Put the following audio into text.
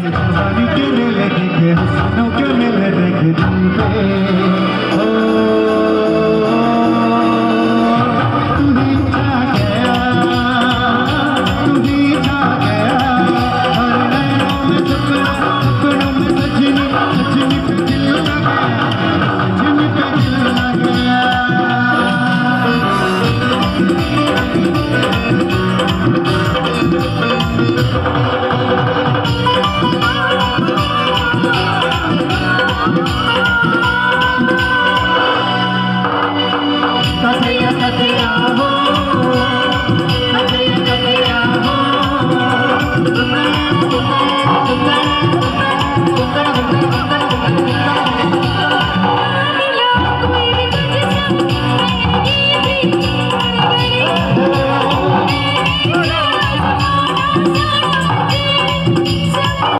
जवानी के मेले देखे, हंसनों के मेले देखे दिल पे। ओ